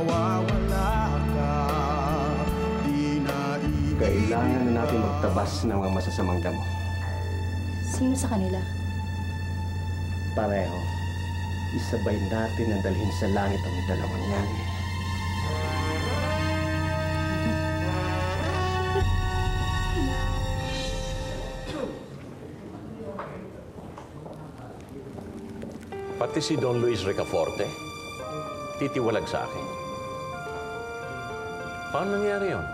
mawawala ka. Kailangan na natin magtabas ng mga masasamang damo. Sino sa kanila? Pareho. Isabay natin na dalhin sa langit ang dalawang yan. Pati si Don Luis Ricaforte, titiwalag sa akin. Paano nangyari yun?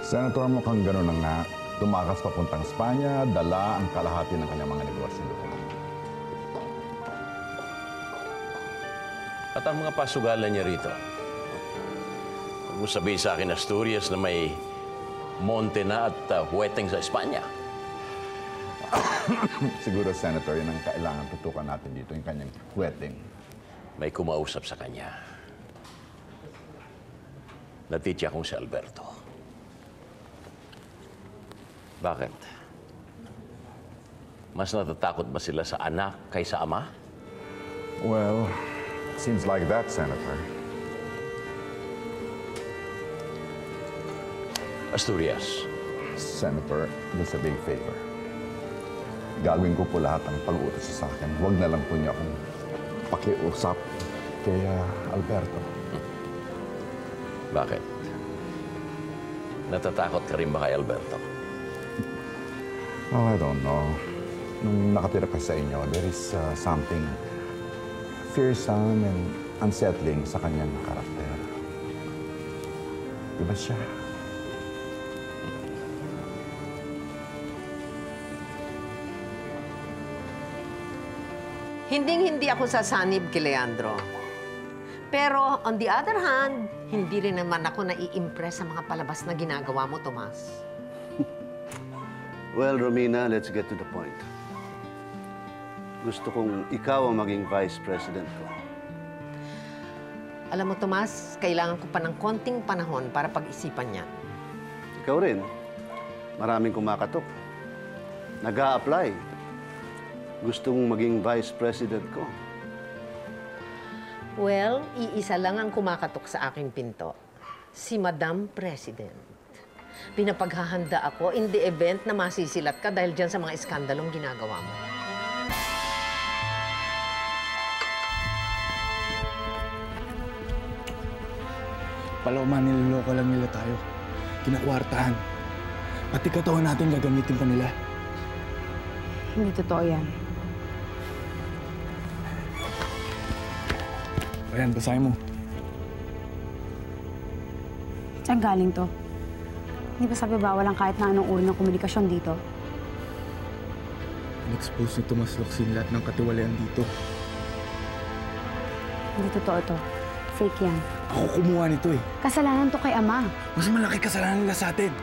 Senator, mukhang gano'n na nga. Tumakas papuntang Espanya, dala ang kalahati ng kanyang mga negosyo doon. At ang mga pasugalan niya rito. Huwag mo sabihin sa akin, Asturias, na may monte na at huweteng sa Espanya. Siguro, Senator, yun ang kailangan tutukan natin dito, yung kanyang wedding. May kumausap sa kanya. Natitya kong si Alberto. Bakit? Mas natatakot ba sila sa anak kaysa ama? Well, seems like that, Senator. Asturias. Senator, just a big favor. Gagawin ko po lahat ang pag-uutos sa akin. Huwag na lang po niya akong pakiusap kay Alberto. Bakit? Natatakot ka rin ba kay Alberto? Well, I don't know. Nung nakatira ka sa inyo, there is something fearsome and unsettling sa kanyang karakter. Iba siya. Hinding-hindi ako sasanib kay Leandro. Pero, on the other hand, hindi rin naman ako nai-impress sa mga palabas na ginagawa mo, Tomas. Well, Romina, let's get to the point. Gusto kong ikaw ang maging vice president ko. Alam mo, Tomas, kailangan ko pa ng konting panahon para pag-isipan niya. Ikaw rin. Maraming kumakatok. Nag-a-apply. Gusto mong maging vice president ko. Well, iisa lang ang kumakatok sa aking pinto. Si Madam President. Pinapaghahanda ako in the event na masisilat ka dahil dyan sa mga iskandalong ginagawa mo. Paloma, niloloko lang nila tayo. Kinakwartahan. Pati katawan natin gagamitin pa nila. Hindi totoo yan. Ayan, basahin mo. Saan galing to? Hindi ba sabi bawal ang kahit na anong uri ng komunikasyon dito? In-expose ni Tomas Locsin lahat ng katiwalian dito. Hindi totoo to. Fake yan. Ako kumuha nito eh. Kasalanan to kay Ama. Mas malaki kasalanan nila sa atin.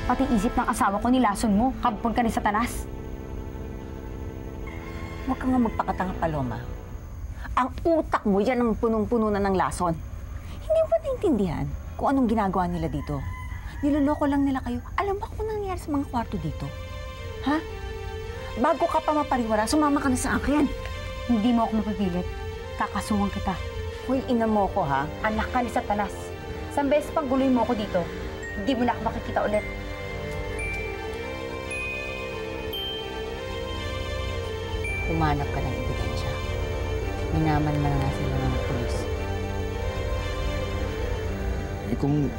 Pati isip ng asawa ko nilason mo. Kampon ka ni Satanas. Huwag ka nga magpakatanga, Paloma. Ang utak mo, yan ang punong-puno na ng lason. Hindi mo ba naintindihan kung anong ginagawa nila dito? Niloloko lang nila kayo. Alam ba kung nangyayari sa mga kwarto dito? Ha? Bago ka pa mapariwara, sumama ka na sa akin. Hindi mo ako mapipilit. Kakasuhan kita. Hoy, ina mo ko, ha? Anak ka ni Satanas. Isang beses pang guloy mo ako dito, hindi mo na ako makikita ulit. Humanap ka ng ebidensya. Minaman man nga sila ng pulis. Eh kung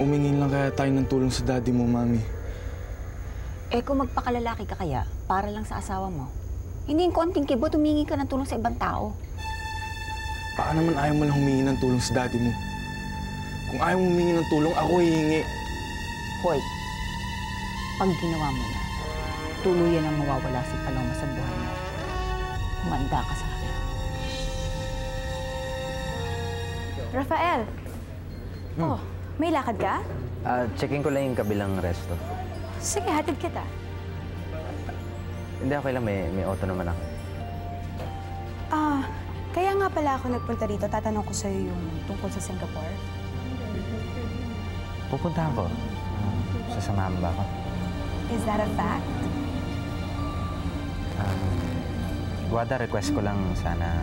umingin lang kaya tayo ng tulong sa daddy mo, Mami. Eh kung magpakalalaki ka kaya, para lang sa asawa mo. Hindi yung konting kibot, humingi ka ng tulong sa ibang tao. Baka naman ayaw mo lang humingi ng tulong sa daddy mo. Kung ayaw mo humingi ng tulong, ako hihingi. Hoy, pag ginawa mo yan, tuluyan ang mawawala si Paloma sa buhay mo. Humanda ka sa akin. Rafael! Oh, may lakad ka? Checking ko lang yung kabilang resto. Sige, hatid kita. Hindi, okay lang. May auto naman ako. Kaya nga pala ako nagpunta dito. Tatanong ko sa'yo yung tungkol sa Singapore. Pupuntahan ko. Sasamahan ba ako? Is that a fact? Wada, request ko lang sana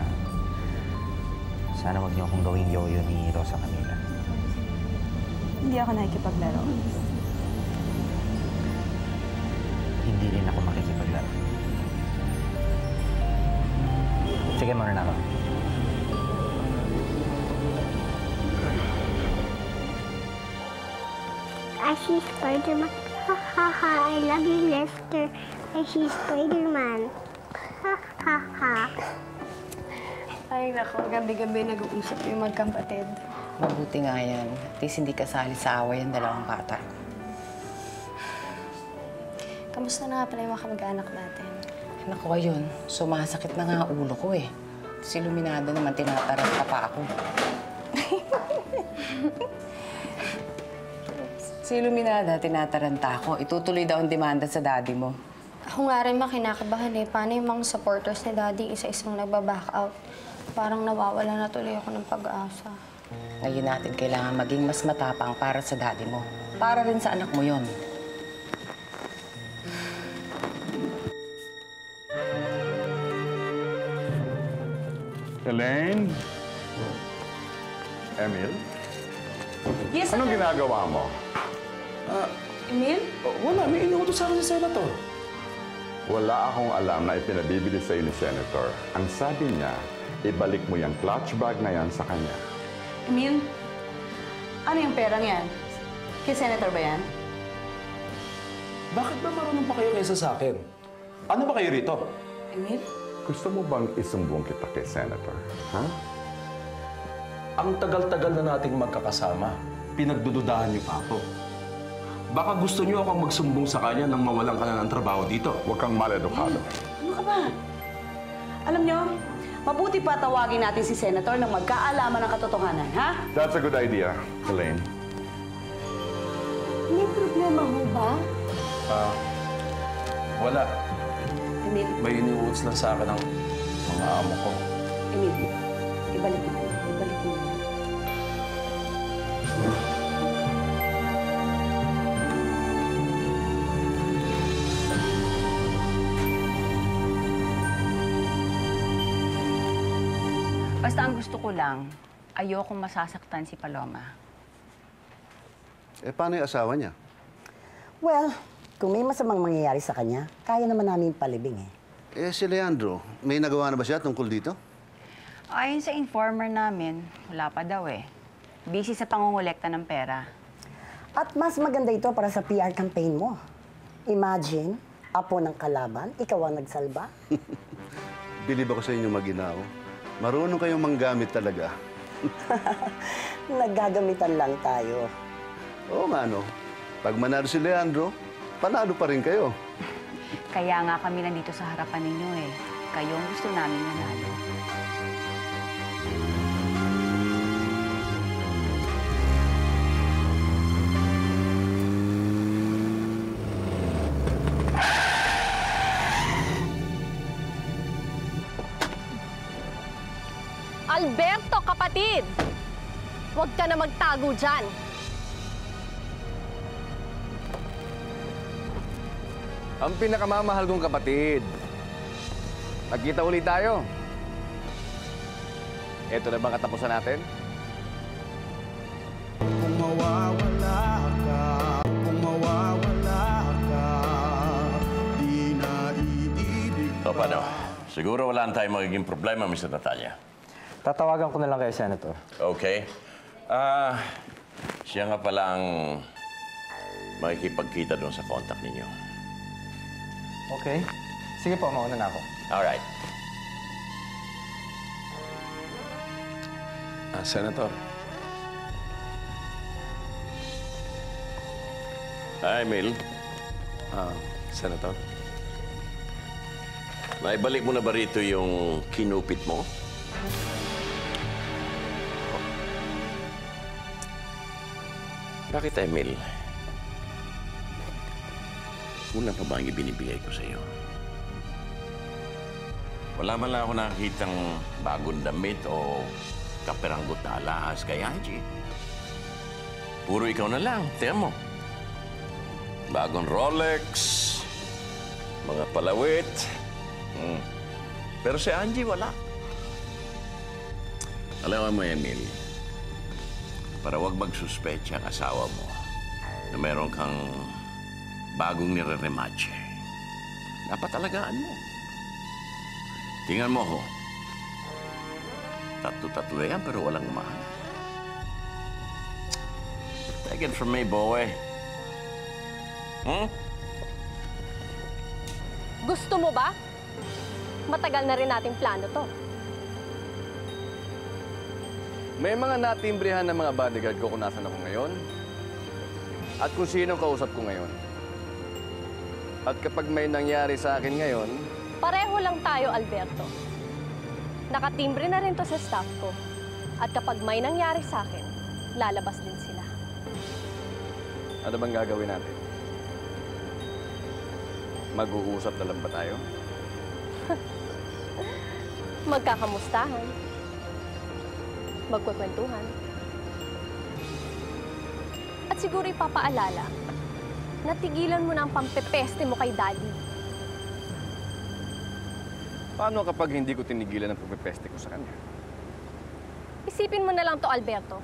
wag niyo akong gawing yoyo ni Rosa Camila. Hindi ako nakikipaglaro. Hindi rin ako makikipaglaro. Sige, muna na ako. I see Spider-Man. Ha ha ha, I love you, Lester. I see Spider-Man. Ha ha ha. Ay, nako, gabi-gabi nag-uusap yung magkapatid. Mabuti nga yan. At least hindi kasali sa away ang dalawang bata. Kamusta na nga pala yung mga kamag-anak natin? Naku, ayun. Sumasakit na nga ulo ko eh. Si Luminada naman tinataranta pa ako. Si Luminada, tinataranta ako. Itutuloy daw ang demanda sa daddy mo. Ako nga rin makinakabahan eh. Paano yung mga supporters ni Daddy isa-isang nagbaback out? Parang nawawala na tuloy ako ng pag-asa. Ngayon natin kailangan maging mas matapang para sa daddy mo. Para rin sa anak mo yon. Elaine? Emil? Yes, Anong ginagawa mo? Emil? Wala, may inuutos sa akin si Senator. Wala akong alam na ipinabibili sa'yo ni Senator. Ang sabi niya, ibalik mo yung clutch bag na yan sa kanya. Emil? Ano yung perang yan? Kay Senator ba yan? Bakit ba marunong pa kayo kaysa sa akin? Ano ba kayo rito? Emil? Gusto mo bang isumbong kita kay Senator? Ha? Ang tagal-tagal na nating magkakasama, pinagdududahan niyo pa ako. Baka gusto niyo akong magsumbong sa kanya nang mawalan ka na ng trabaho dito. Huwag kang maledukado. Ano ka ba? Alam niyo, mabuti pa tawagin natin si Senator nang magkaalaman ng katotohanan, ha? That's a good idea, Elaine. May problema mo ba? Wala. Emil? May iniuutos lang sa akin ng mga amo ko. Emil, ibalik mo. Ibalik mo. Basta ang gusto ko lang, ayokong masasaktan si Paloma. Eh, paano yung asawa niya? Well, kung may masamang mangyayari sa kanya, kaya naman namin palibing eh. Eh, si Leandro, may nagawa na ba siya tungkol dito? Ayon sa informer namin, wala pa daw eh. Busy sa pangungulekta ng pera. At mas maganda ito para sa PR campaign mo. Imagine, apo ng kalaban, ikaw ang nagsalba. Bilib ako sa inyo maginaw. Marunong kayong manggamit talaga. Naggagamitan lang tayo. Oo nga, no? Pag manalo si Leandro, panalo pa rin kayo. Kaya nga kami nandito sa harapan ninyo eh. Kayong gusto namin manalo. Alberto, kapatid! Huwag ka na magtago dyan. Ang pinakamamahal kong kapatid. Nagkita ulit tayo. Ito na bang katapusan natin? Kung mawawala ka, di na iibig O, paano? Siguro wala na tayong magiging problema, Mr. Natalia. Tatawagan ko na lang kayo, Senator. Okay. Siya nga pala ang makikipagkita doon sa contact ninyo. Okay. Sige po, mauna na ako. Alright. Senator. Hi, Mil. Senator. Naibalik mo na ba rito yung kinupit mo? Bakit, Emil? Kulang pa ba ang ibinibigay ko sa iyo? Wala man lang ako nakakitang bagong damit o kaperanggot na alahas kay Angie. Puro ikaw na lang. Tingnan mo. Bagong Rolex, mga palawit. Pero si Angie, wala. Alam mo, Emil, para wag magsuspecha ang asawa mo na meron kang bagong nire-rematch, dapat alagaan mo. Tingnan mo ako. Tatlo yan, pero walang mahal. Take it from me, boy. Gusto mo ba? Matagal na rin nating plano to. May mga natimbrihan ng mga bodyguard ko kung nasan ako ngayon. At kung sinong kausap ko ngayon. At kapag may nangyari sa akin ngayon, Pareho lang tayo, Alberto. Nakatimbre na rin to sa staff ko. At kapag may nangyari sa akin, lalabas din sila. ano bang gagawin natin? Mag-uusap na lang ba tayo? Magkakamustahan. Magkwekwentuhan. At siguro ipapaalala na tigilan mo na ang pampepeste mo kay Daddy. Paano kapag hindi ko tinigilan ang pagpepeste ko sa kanya? Isipin mo na lang to, Alberto.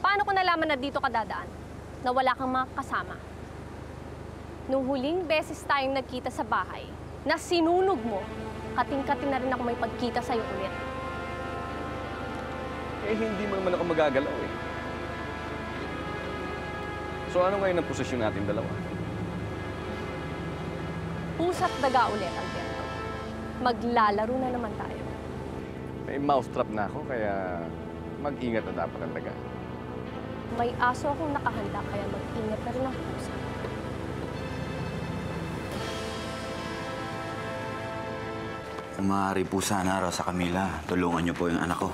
Paano ko nalaman na dito ka dadaan? Na wala kang mga kasama? Nung huling beses tayong nagkita sa bahay, na sinunog mo, kating-kating na rin ako may pagkita sa'yo ulit. Eh, hindi mo naman ako magagalaw eh. So ano ngayon ang posisyon natin dalawa? Pusa't daga ulit, Alberto. Maglalaro na naman tayo. May mousetrap na ako, kaya mag-ingat na dapat ang daga. May aso akong nakahanda, kaya mag-ingat na rin ang pusa. Kung maaari po sana, Rosa Camila, tulungan niyo po yung anak ko.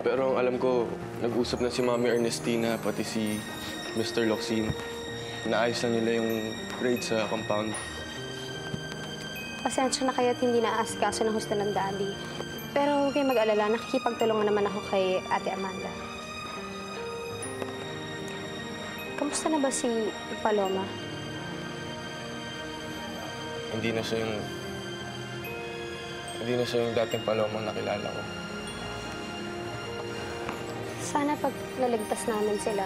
Pero ang alam ko, nag-usap na si Mami Ernestina, pati si Mr. Locsin. Naayos na nila yung grade sa compound. Pasensya na kayo at hindi naasikaso ng husto ng Daddy. Pero huwag kayong mag-alala, nakikipagtulungan naman ako kay Ate Amanda. Kamusta na ba si Paloma? Hindi na siya yung dating Palomang nakilala ko. Sana pag naligtas namin sila,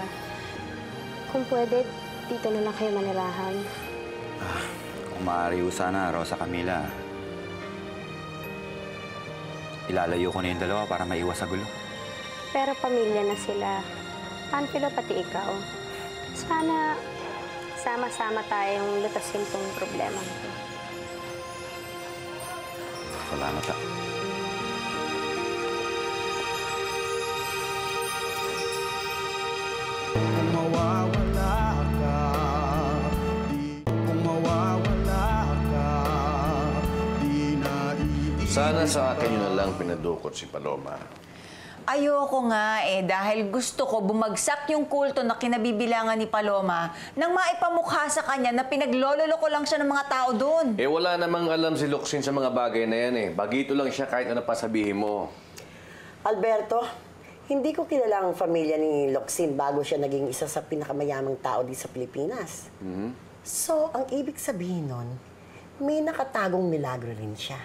kung pwede, dito na lang kayo manirahan. Kung maaari po sana, Rosa Camila, ilalayo ko na yung dalawa para maiwas sa gulo. Pero pamilya na sila. Panfilo pati ikaw. Sana sama-sama tayong lutasin tong problema nito. Salamat po. Kung mawawala ka, kung mawawala ka, di na Sana sa akin yun na lang pinadukot si Paloma. Ayoko nga dahil gusto ko bumagsak yung kulto na kinabibilangan ni Paloma nang maipamukha sa kanya na pinaglololoko lang siya ng mga tao doon. Eh, wala namang alam si Locsin sa mga bagay na yan eh. Bagito lang siya kahit ano pa sabihin mo. Alberto, hindi ko kilala ang pamilya ni Locsin bago siya naging isa sa pinakamayamang tao dito sa Pilipinas. So, ang ibig sabihin nun, may nakatagong milagro rin siya.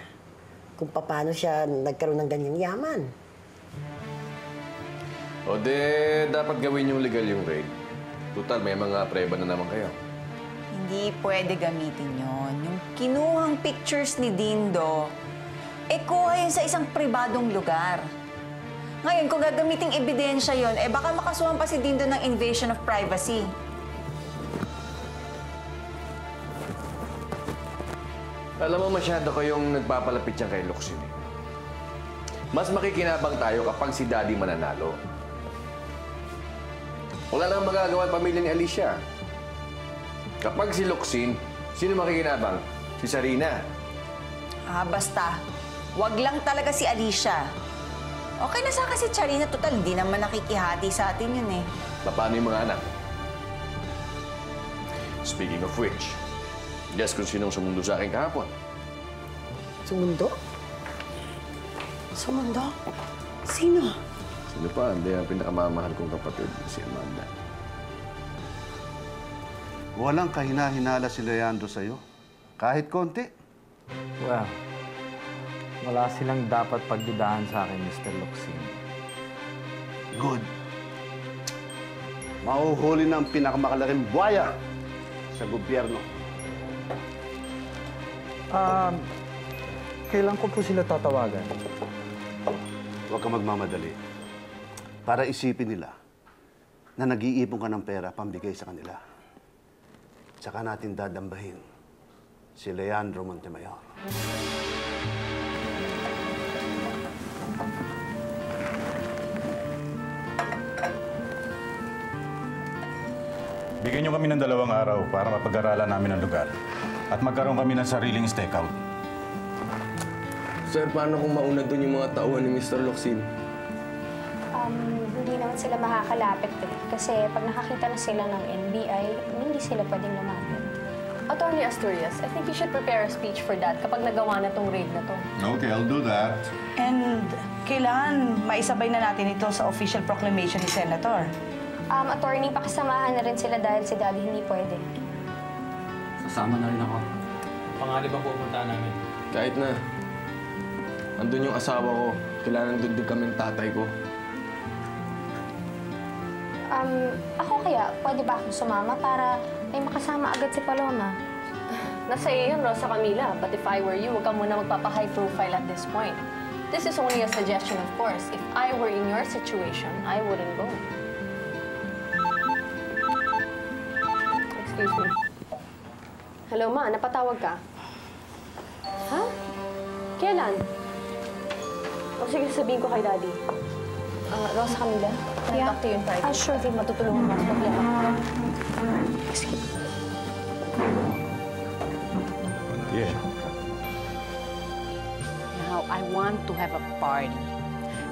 Kung paano siya nagkaroon ng ganyang yaman. O de, dapat gawin yung legal yung raid. Total, may mga preba na naman kayo. Hindi pwede gamitin yon. Yung kinuhang pictures ni Dindo, kuha yun sa isang pribadong lugar. Ngayon, kung gagamiting ebidensya yon, baka makasuhan pa si Dindo ng invasion of privacy. Alam mo, masyado kayong nagpapalapit yan kay Locsin eh. Mas makikinabang tayo kapag si Daddy mananalo. Wala nang magagawa ang pamilya ni Alicia. Kapag si Locsin, sino makikinabang? Si Sarina. Basta. Wag lang talaga si Alicia. Okay na sa kasi Charina, total, hindi naman nakikihati sa atin yun eh. Paano yung mga anak? Speaking of which, guess kung sinong sumundo sa akin kahapon. Sumundo? Sumundo? Sino? Sino pa? Hindi ang pinakamamahal kong kapatid, si Amanda. Walang kahina-hinala si Leandro sa'yo. Kahit konti. Well, wala silang dapat pagdudahan sa akin, Mr. Locsin. Good. Mahuhuli na ang pinakamalaking buhaya sa gobyerno. Kailan ko po sila tatawagan? Huwag kang magmamadali. Para isipin nila na nag-iipon ka ng pera pambigay sa kanila. Tsaka natin dadambahin si Leandro Montemayor. Bigyan niyo kami ng 2 araw para mapag-aralan namin ang lugar at magkaroon kami ng sariling stakeout. Sir, paano kung mauna doon yung mga tauhan ni Mr. Locsin? Hindi naman sila makakalapit eh. Kasi pag nakakita na sila ng NBI, hindi sila pwedeng lumapit. Attorney Asturias, I think you should prepare a speech for that kapag nagawa na tong raid na to. Okay, I'll do that. And kailangan maisabay na natin ito sa official proclamation ni Senator. Attorney, pakisamahan na rin sila dahil si Daddy hindi pwede. Sasama na rin ako. Pangali ba pupunta namin? Kahit na. Andun yung asawa ko. Kailangan doon din kami ng tatay ko. Ako kaya, pwede ba akong sumama para may makasama agad si Paloma? Nasa iyo yun, Rosa Camila. But if I were you, huwag ka muna magpapa-high profile at this point. This is only a suggestion, of course. If I were in your situation, I wouldn't go. Excuse me. Hello, Ma. Napatawag ka? Ha? Kailan? O sige, sabihin ko kay Daddy. Rosa Camila? Can I talk to you in private? Sure. Matutulungan mo ako problema. Excuse me. Yeah. Now, I want to have a party.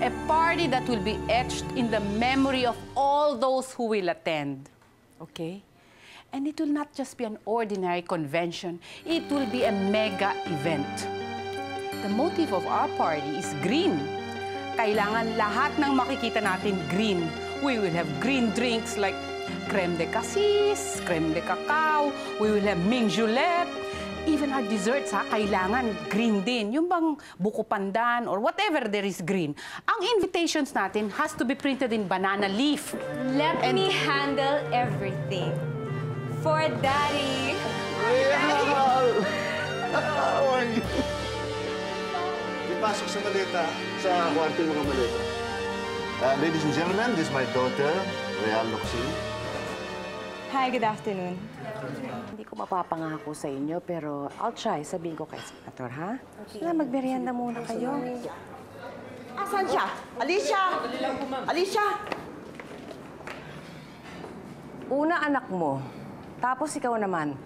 A party that will be etched in the memory of all those who will attend. Okay? And it will not just be an ordinary convention. It will be a mega event. The motive of our party is green. Kailangan lahat ng makikita natin green. We will have green drinks like crème de cassis, crème de cacao, we will have ming julep. Even our desserts, kailangan green din. Yung bang buko pandan or whatever there is green. Ang invitations natin has to be printed in banana leaf. Let me handle everything. For Daddy. Ipasok sa maleta, sa kwarto yung mga maleta. Ladies and gentlemen, this is my daughter, Real Locsin. Hi, good afternoon. Hindi ko mapapangako sa inyo, pero I'll try. Sabihin ko kay Senator, ha? Okay. Magmerienda muna kayo. Asan siya? Alicia! Alicia! Una, anak mo. Tapos ikaw naman.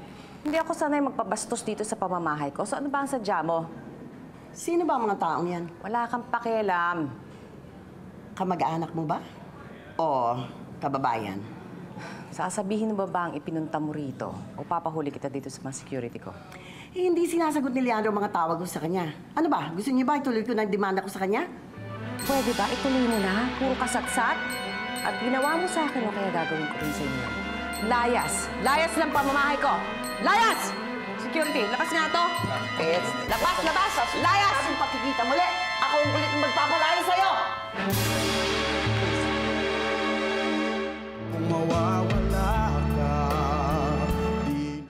Hindi ako sanay magpabastos dito sa pamamahay ko. So ano ba ang sadya mo? Sino ba ang mga taong yan? Wala kang pakialam. Kamag-anak mo ba? O kababayan? Sasabihin mo ba ang ipinunta mo rito? O papahuli kita dito sa mga security ko? Eh, hindi sinasagot ni Leandro ang mga tawag ko sa kanya. Ano ba? Gusto niyo ba ituloy ko ng demanda ko sa kanya? Pwede ba? Ituloy mo na. Puro kasatsat. At ginawa mo sa akin o kaya gagawin ko rin sa inyo. Layas! Layas ng pamamahay ko! Layas! Security, labas nga to! Labas! Labas! Layas! Ang pakikita muli! Ako ang ulit magpapalaya sa'yo! Kung mawawala